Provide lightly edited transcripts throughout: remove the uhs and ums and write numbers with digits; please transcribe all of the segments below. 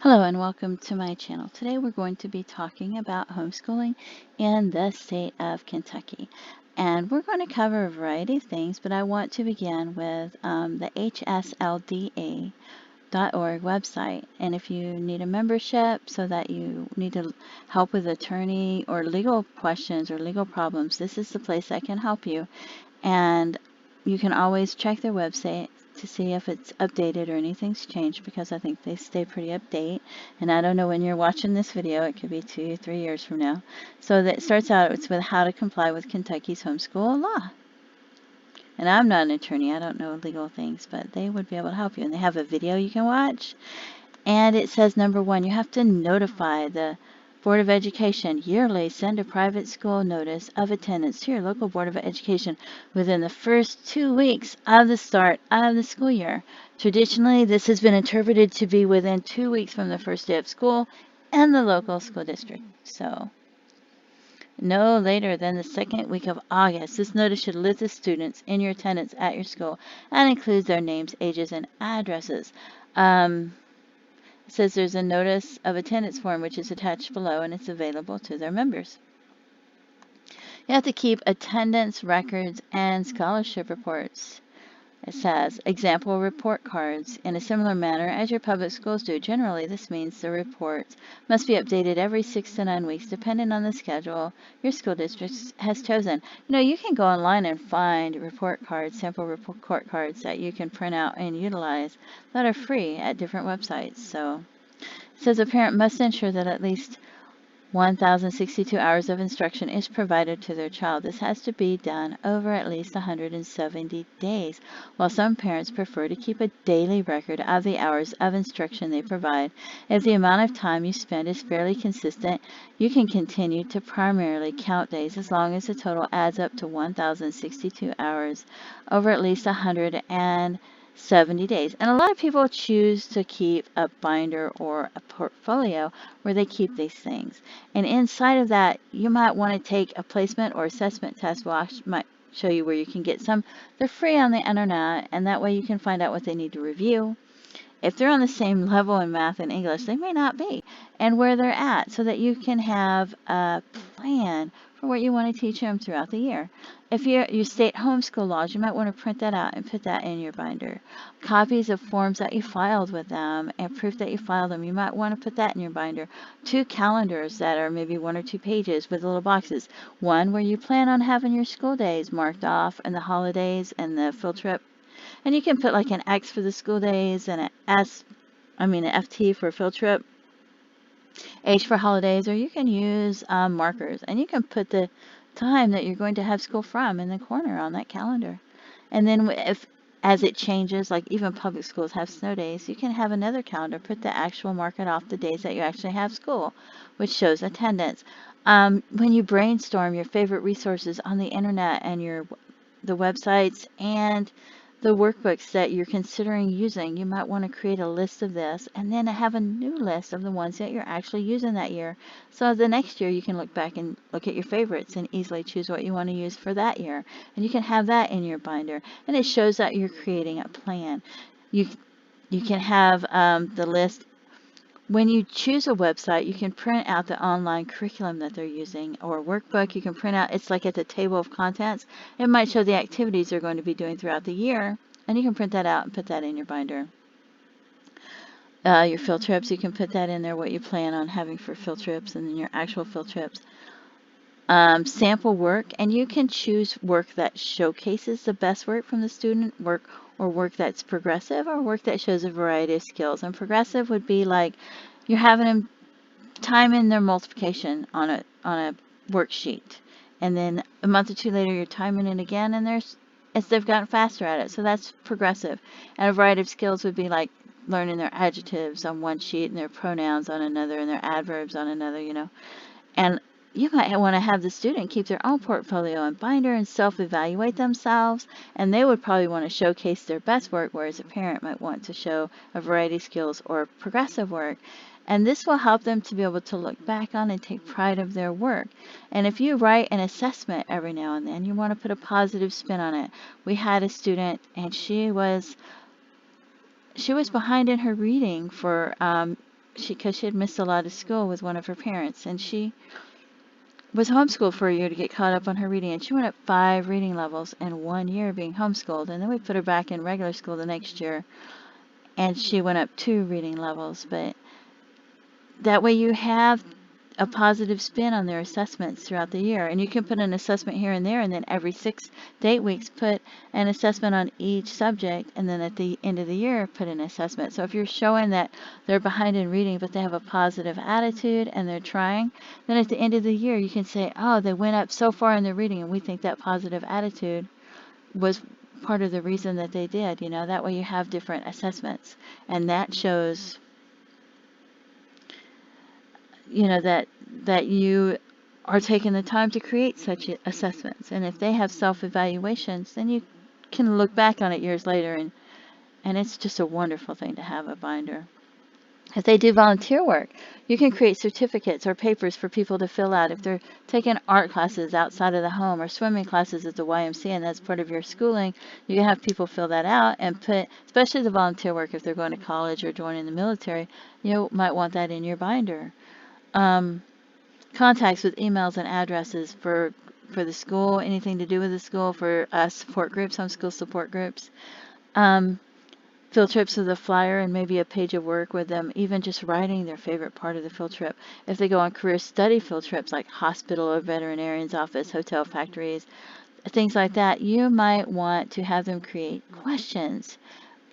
Hello and welcome to my channel. Today we're going to be talking about homeschooling in the state of Kentucky. And we're going to cover a variety of things, but I want to begin with the hslda.org website. And if you need a membership so that you need to help with attorney or legal questions or legal problems, this is the place that can help you. And you can always check their website to see if it's updated or anything's changed, because I think they stay pretty update. And I don't know when you're watching this video, it could be 2 or 3 years from now. So that starts out, it's with how to comply with Kentucky's homeschool law. And I'm not an attorney, I don't know legal things, but they would be able to help you. And they have a video you can watch. And it says, number 1, you have to notify the Board of Education yearly. Send a private school notice of attendance to your local Board of Education within the first 2 weeks of the start of the school year. Traditionally, this has been interpreted to be within 2 weeks from the first day of school in the local school district. So, no later than the second week of August. This notice should list the students in your attendance at your school and includes their names, ages, and addresses. It says there's a notice of attendance form which is attached below, and it's available to their members. You have to keep attendance records and scholarship reports. It says example report cards in a similar manner as your public schools do. Generally, this means the reports must be updated every 6 to 9 weeks, depending on the schedule your school district has chosen. You can go online and find report cards, sample report cards that you can print out and utilize that are free at different websites. So it says a parent must ensure that at least 1,062 hours of instruction is provided to their child. This has to be done over at least 170 days. While some parents prefer to keep a daily record of the hours of instruction they provide, if the amount of time you spend is fairly consistent, you can continue to primarily count days as long as the total adds up to 1,062 hours over at least 170 days. And a lot of people choose to keep a binder or a portfolio where they keep these things. And inside of that, you might want to take a placement or assessment test. Well, I might show you where you can get some. They're free on the internet, and that way you can find out what they need to review. If they're on the same level in math and English, they may not be, and where they're at, so that you can have a plan for what you want to teach them throughout the year. If you state homeschool laws, you might want to print that out and put that in your binder. Copies of forms that you filed with them and proof that you filed them, you might want to put that in your binder. 2 calendars that are maybe 1 or 2 pages with little boxes. One where you plan on having your school days marked off, and the holidays and the field trip. And you can put like an X for the school days and an FT for field trip, H for holidays, or you can use markers, and you can put the time that you're going to have school from in the corner on that calendar. And then as it changes, like even public schools have snow days, you can have another calendar, put the actual mark it off the days that you actually have school, which shows attendance. When you brainstorm your favorite resources on the internet and the websites and the workbooks that you're considering using, you might want to create a list of this and then have a new list of the ones that you're actually using that year. So the next year you can look back and look at your favorites and easily choose what you want to use for that year. And you can have that in your binder. And it shows that you're creating a plan. You can have the list. When you choose a website, you can print out the online curriculum that they're using, or a workbook. You can print out, it's like at the table of contents. It might show the activities they're going to be doing throughout the year, and you can print that out and put that in your binder. Your field trips, you can put that in there, what you plan on having for field trips and then your actual field trips. Sample work, and you can choose work that showcases the best work from the student, work that's progressive, or work that shows a variety of skills. And progressive would be like you're having them time in their multiplication on a worksheet, and then a month or 2 later you're timing it again, and they've gotten faster at it. So that's progressive. And a variety of skills would be like learning their adjectives on one sheet and their pronouns on another and their adverbs on another, And you might want to have the student keep their own portfolio and binder and self-evaluate themselves, and they would probably want to showcase their best work, whereas a parent might want to show a variety of skills or progressive work. And this will help them to be able to look back on and take pride of their work. And if you write an assessment every now and then, you want to put a positive spin on it. We had a student, and she was behind in her reading for because she had missed a lot of school with one of her parents, and she was homeschooled for a year to get caught up on her reading, and she went up 5 reading levels in 1 year being homeschooled. And then we put her back in regular school the next year, and she went up 2 reading levels. But that way you have a positive spin on their assessments throughout the year. And you can put an assessment here and there, and then every 6 to 8 weeks put an assessment on each subject, and then at the end of the year put an assessment. So if you're showing that they're behind in reading but they have a positive attitude and they're trying, then at the end of the year you can say, oh, they went up so far in their reading, and we think that positive attitude was part of the reason that they did. That way you have different assessments, and that shows that you are taking the time to create such assessments. And if they have self-evaluations, then you can look back on it years later, and it's just a wonderful thing to have a binder. If they do volunteer work, you can create certificates or papers for people to fill out. If they're taking art classes outside of the home or swimming classes at the YMCA, and that's part of your schooling, you can have people fill that out and put, especially the volunteer work, if they're going to college or joining the military, you might want that in your binder. Contacts with emails and addresses for the school, anything to do with the school, for support groups, homeschool support groups. Field trips with a flyer and maybe a page of work with them, even just writing their favorite part of the field trip. If they go on career study field trips like hospital or veterinarian's office, hotel, factories, things like that, you might want to have them create questions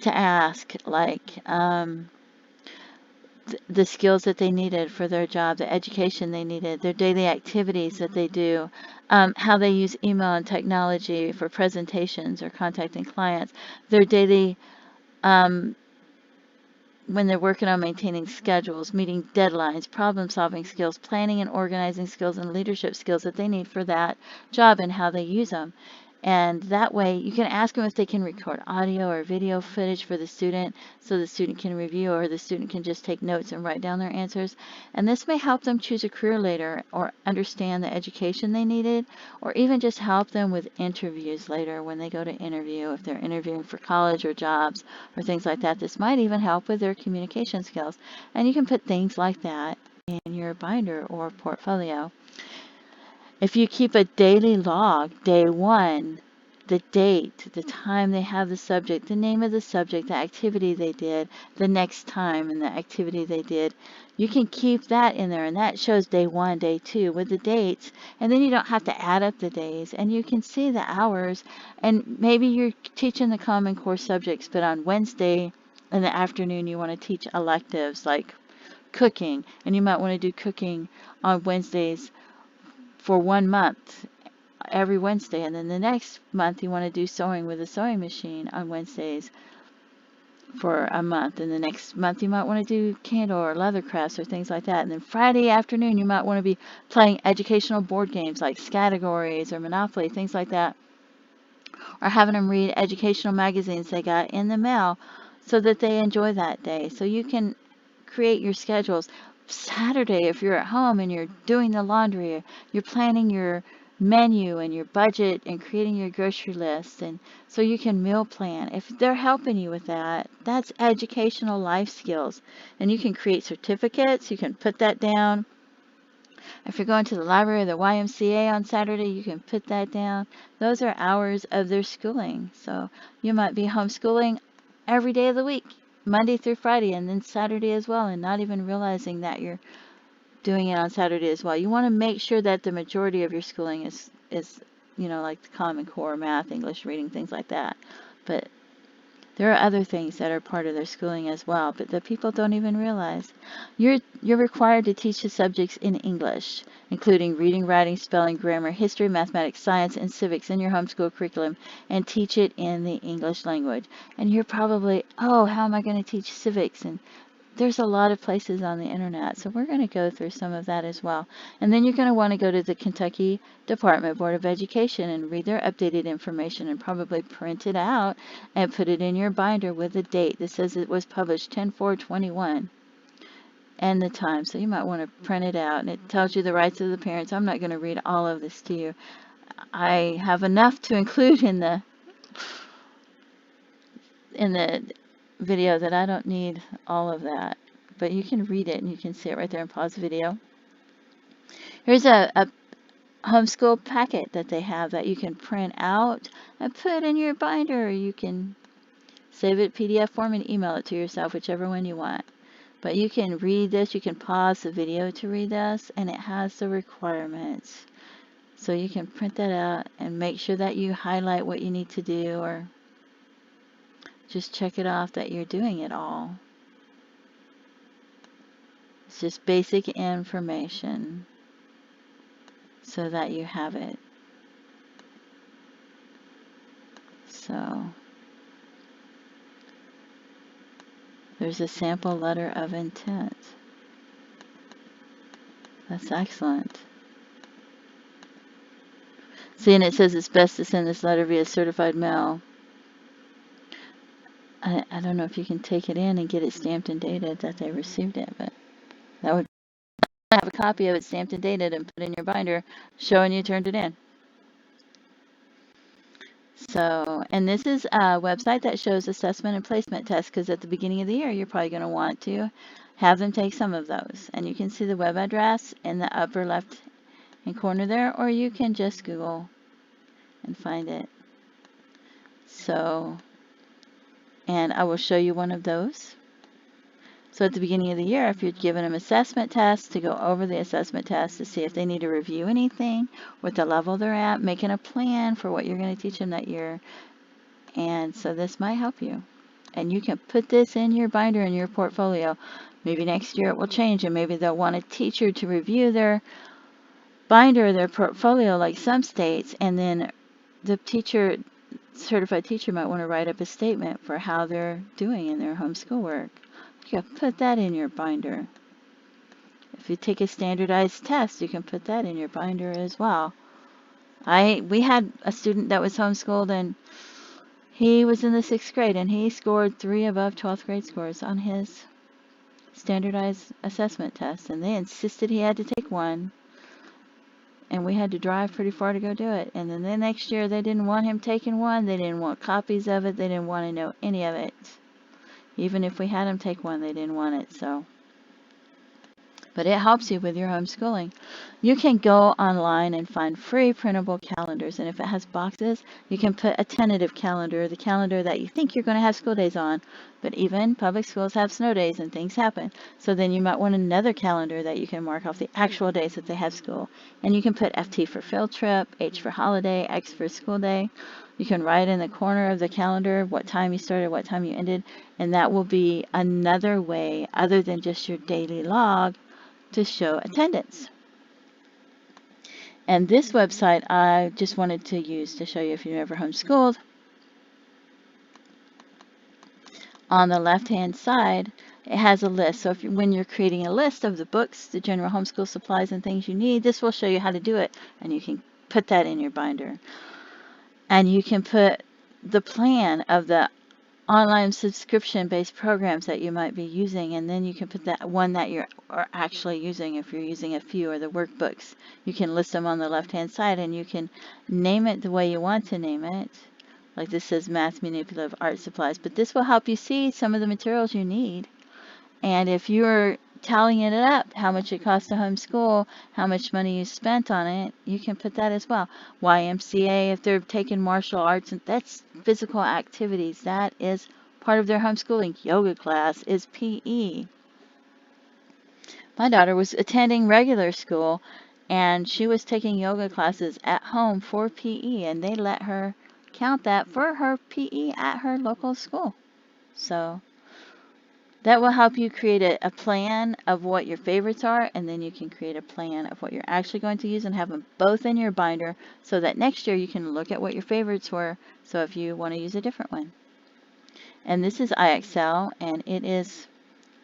to ask, like the skills that they needed for their job, the education they needed, their daily activities that they do, how they use email and technology for presentations or contacting clients, their daily, when they're working on maintaining schedules, meeting deadlines, problem-solving skills, planning and organizing skills, and leadership skills that they need for that job, and how they use them. And that way you can ask them if they can record audio or video footage for the student so the student can review, or the student can just take notes and write down their answers. And this may help them choose a career later, or understand the education they needed, or even just help them with interviews later when they go to interview, if they're interviewing for college or jobs or things like that. This might even help with their communication skills. And you can put things like that in your binder or portfolio. If you keep a daily log, day 1, the date, the time they have the subject, the name of the subject, the activity they did, the next time and the activity they did, you can keep that in there, and that shows day 1, day 2 with the dates, and then you don't have to add up the days, and you can see the hours. And maybe you're teaching the Common Core subjects, but on Wednesday in the afternoon you want to teach electives like cooking, and you might want to do cooking on Wednesdays for 1 month, every Wednesday, and then the next month you want to do sewing with a sewing machine on Wednesdays for a month, and the next month you might want to do candle or leather crafts or things like that. And then Friday afternoon you might want to be playing educational board games like Scattergories or Monopoly, things like that, or having them read educational magazines they got in the mail so that they enjoy that day. So you can create your schedules. Saturday, if you're at home and you're doing the laundry, you're planning your menu and your budget and creating your grocery list, and so you can meal plan. If they're helping you with that, that's educational life skills. And you can create certificates, you can put that down. If you're going to the library or the YMCA on Saturday, you can put that down. Those are hours of their schooling. So you might be homeschooling every day of the week, Monday through Friday, and then Saturday as well, and not even realizing that you're doing it on Saturday as well. You want to make sure that the majority of your schooling is like the Common Core, math, English, reading, things like that. But there are other things that are part of their schooling as well, but that people don't even realize. You're required to teach the subjects in English, including reading, writing, spelling, grammar, history, mathematics, science, and civics in your homeschool curriculum, and teach it in the English language. And you're probably, oh, how am I going to teach civics? And there's a lot of places on the internet, so we're going to go through some of that as well. And then you're going to want to go to the Kentucky Department Board of Education and read their updated information, and probably print it out and put it in your binder with the date that says it was published 10/4/21 and the time. So you might want to print it out, and it tells you the rights of the parents. I'm not going to read all of this to you. I have enough to include in the video that I don't need all of that, but you can read it and you can see it right there and pause the video. Here's a homeschool packet that they have that you can print out and put in your binder. You can save it PDF form and email it to yourself, whichever one you want. But you can read this, you can pause the video to read this, and it has the requirements. So you can print that out and make sure that you highlight what you need to do, or just check it off that you're doing it all. It's just basic information so that you have it. So there's a sample letter of intent. That's excellent. See, and it says it's best to send this letter via certified mail. I don't know if you can take it in and get it stamped and dated that they received it, but that would have a copy of it stamped and dated and put in your binder showing you turned it in. So, and this is a website that shows assessment and placement tests, because at the beginning of the year, you're probably going to want to have them take some of those. And you can see the web address in the upper left hand corner there, or you can just Google and find it. So, and I will show you one of those. So at the beginning of the year, if you're giving them assessment tests, to go over the assessment tests to see if they need to review anything, what the level they're at, making a plan for what you're going to teach them that year. And so this might help you. And you can put this in your binder in your portfolio. Maybe next year it will change, and maybe they'll want a teacher to review their binder or their portfolio like some states, and then the teacher, certified teacher, might want to write up a statement for how they're doing in their homeschool work. You can put that in your binder. If you take a standardized test, you can put that in your binder as well. We had a student that was homeschooled, and he was in the 6th grade, and he scored 3 above 12th grade scores on his standardized assessment test, and they insisted he had to take one, and we had to drive pretty far to go do it. And then the next year, they didn't want him taking one. They didn't want copies of it. They didn't want to know any of it. Even if we had him take one, they didn't want it. So, but it helps you with your homeschooling. You can go online and find free printable calendars, and if it has boxes, you can put a tentative calendar, the calendar that you think you're going to have school days on. But even public schools have snow days and things happen. So then you might want another calendar that you can mark off the actual days that they have school. And you can put FT for field trip, H for holiday, X for school day. You can write in the corner of the calendar what time you started, what time you ended, and that will be another way, other than just your daily log, to show attendance. And this website I just wanted to use to show you if you've ever homeschooled. On the left-hand side, it has a list. So if when you're creating a list of the books, the general homeschool supplies and things you need, this will show you how to do it, and you can put that in your binder. And you can put the plan of the online subscription-based programs that you might be using, and then you can put that one that you're actually using. If you're using a few, or the workbooks, you can list them on the left-hand side, and you can name it the way you want to name it. Like this says math manipulative art supplies, but this will help you see some of the materials you need. And if you're tallying it up, how much it costs to homeschool, how much money you spent on it, you can put that as well. YMCA, if they're taking martial arts, and that's physical activities, that is part of their homeschooling. Yoga class is PE. My daughter was attending regular school, and she was taking yoga classes at home for PE, and they let her count that for her PE at her local school. So that will help you create a plan of what your favorites are, and then you can create a plan of what you're actually going to use and have them both in your binder, so that next year you can look at what your favorites were, so if you want to use a different one. And this is IXL, and it is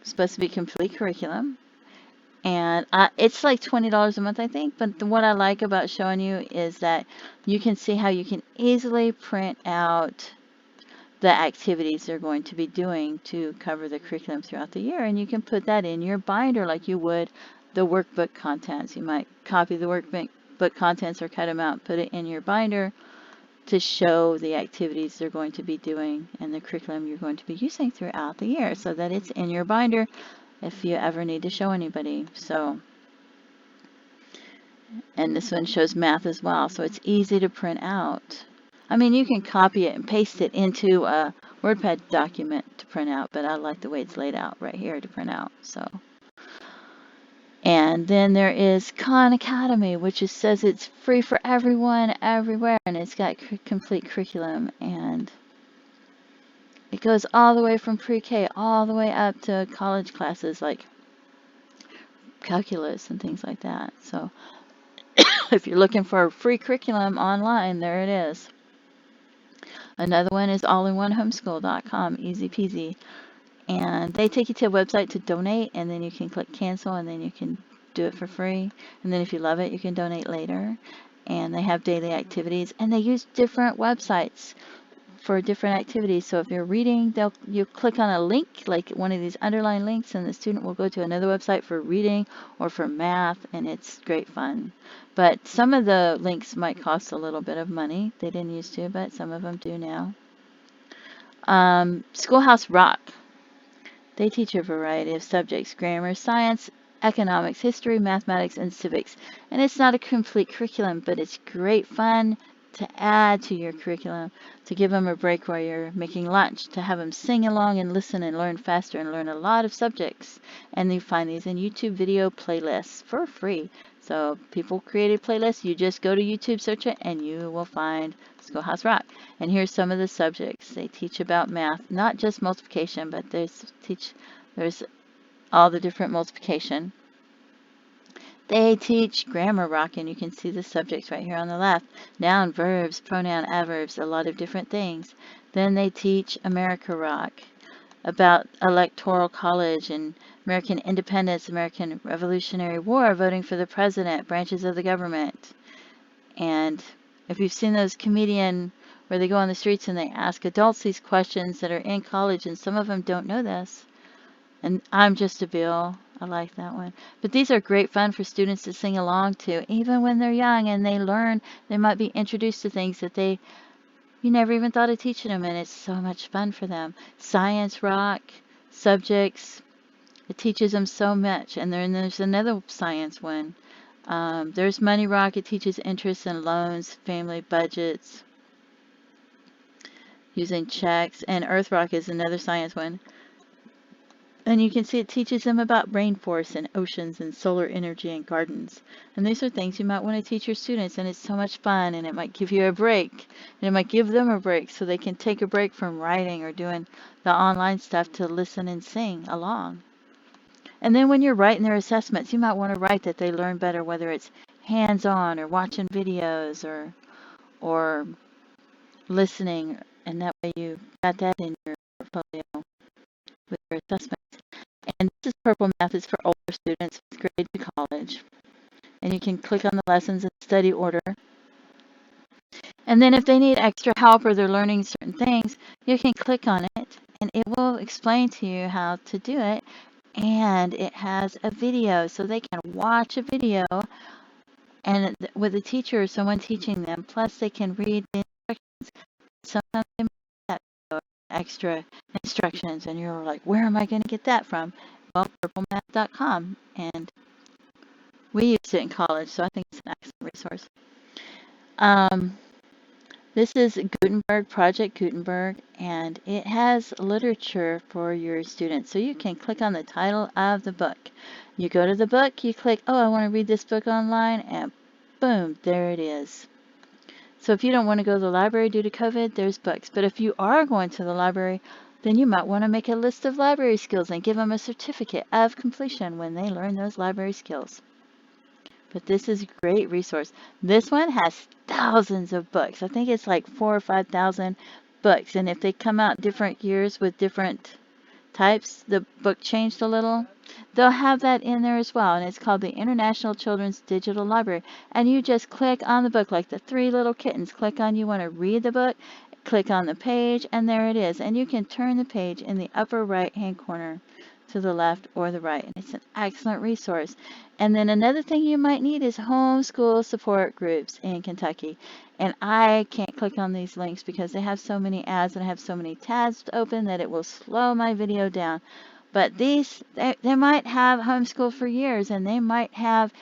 supposed to be complete curriculum. And it's like $20 a month, I think. But what I like about showing you is that you can see how you can easily print out the activities they're going to be doing to cover the curriculum throughout the year. And you can put that in your binder like you would the workbook contents. You might copy the workbook contents or cut them out, put it in your binder to show the activities they're going to be doing and the curriculum you're going to be using throughout the year, so that it's in your binder if you ever need to show anybody. So, and this one shows math as well, so it's easy to print out. I mean, you can copy it and paste it into a WordPad document to print out, but I like the way it's laid out right here to print out. So, and then there is Khan Academy, which says it's free for everyone, everywhere, and it's got complete curriculum, and it goes all the way from pre-K all the way up to college classes like calculus and things like that. So if you're looking for a free curriculum online, there it is. Another one is allinonehomeschool.com, easy peasy. And they take you to a website to donate, and then you can click cancel, and then you can do it for free. And then if you love it, you can donate later. And they have daily activities, and they use different websites for different activities. So if you're reading, you click on a link, like one of these underlined links, and the student will go to another website for reading or for math, and it's great fun. But some of the links might cost a little bit of money. They didn't used to, but some of them do now. Schoolhouse Rock. They teach a variety of subjects: grammar, science, economics, history, mathematics, and civics. And it's not a complete curriculum, but it's great fun to add to your curriculum, to give them a break while you're making lunch, to have them sing along and listen and learn faster and learn a lot of subjects. And you find these in YouTube video playlists for free. So people created playlists. You just go to YouTube, search it, and you will find Schoolhouse Rock. And here's some of the subjects. They teach about math, not just multiplication, but there's all the different multiplication. They teach Grammar Rock, and you can see the subjects right here on the left. Noun, verbs, pronoun, adverbs, a lot of different things. Then they teach America Rock, about electoral college and American independence, American Revolutionary War, voting for the president, branches of the government. And if you've seen those comedian where they go on the streets and they ask adults these questions that are in college, and some of them don't know this. And I'm just a Bill. I like that one. But these are great fun for students to sing along to, even when they're young and they learn. They might be introduced to things that you never even thought of teaching them, and it's so much fun for them. Science Rock, subjects. It teaches them so much. And then there's another science one. There's Money Rock. It teaches interest and loans, family budgets, using checks. And Earth Rock is another science one. And you can see it teaches them about rainforests and oceans and solar energy and gardens. And these are things you might want to teach your students, and it's so much fun, and it might give you a break. And it might give them a break so they can take a break from writing or doing the online stuff to listen and sing along. And then when you're writing their assessments, you might want to write that they learn better, whether it's hands-on or watching videos or listening, and that way you got that in your portfolio with your assessments. And this is Purple Math. It's for older students, 5th grade to college. And you can click on the lessons in study order. And then if they need extra help or they're learning certain things, you can click on it and it will explain to you how to do it. And it has a video, so they can watch a video and with a teacher or someone teaching them. Plus they can read the instructions. Sometimes they might have extra instructions and you're like, where am I going to get that from? Well, purplemath.com, and we used it in college, so I think it's an excellent resource. This is Gutenberg, Project Gutenberg, and it has literature for your students. So you can click on the title of the book. You go to the book, you click, oh, I want to read this book online, and boom, there it is. So if you don't want to go to the library due to COVID, there's books. But if you are going to the library, then you might want to make a list of library skills and give them a certificate of completion when they learn those library skills. But this is a great resource. This one has thousands of books. I think it's like 4,000 or 5,000 books. And if they come out different years with different types, the book changed a little, they'll have that in there as well. And it's called the International Children's Digital Library. And you just click on the book like the 3 little kittens. Click on you want to read the book, click on the page, and there it is. And you can turn the page in the upper right-hand corner to the left or the right. And it's an excellent resource. And then another thing you might need is homeschool support groups in Kentucky. And I can't click on these links because they have so many ads and I have so many tabs open that it will slow my video down. But they might have homeschooled for years, and they might have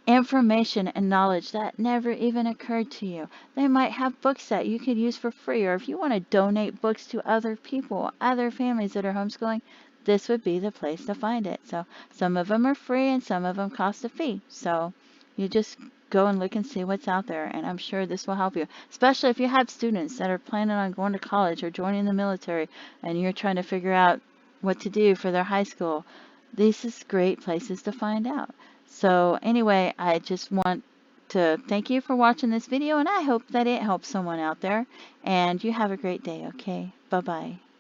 information and knowledge that never even occurred to you. They might have books that you could use for free, or if you want to donate books to other people, other families that are homeschooling, this would be the place to find it. So some of them are free and some of them cost a fee. So you just go and look and see what's out there, and I'm sure this will help you, especially if you have students that are planning on going to college or joining the military and you're trying to figure out what to do for their high school. These is great places to find out. So anyway, I just want to thank you for watching this video, and I hope that it helps someone out there. And you have a great day, okay? Bye-bye.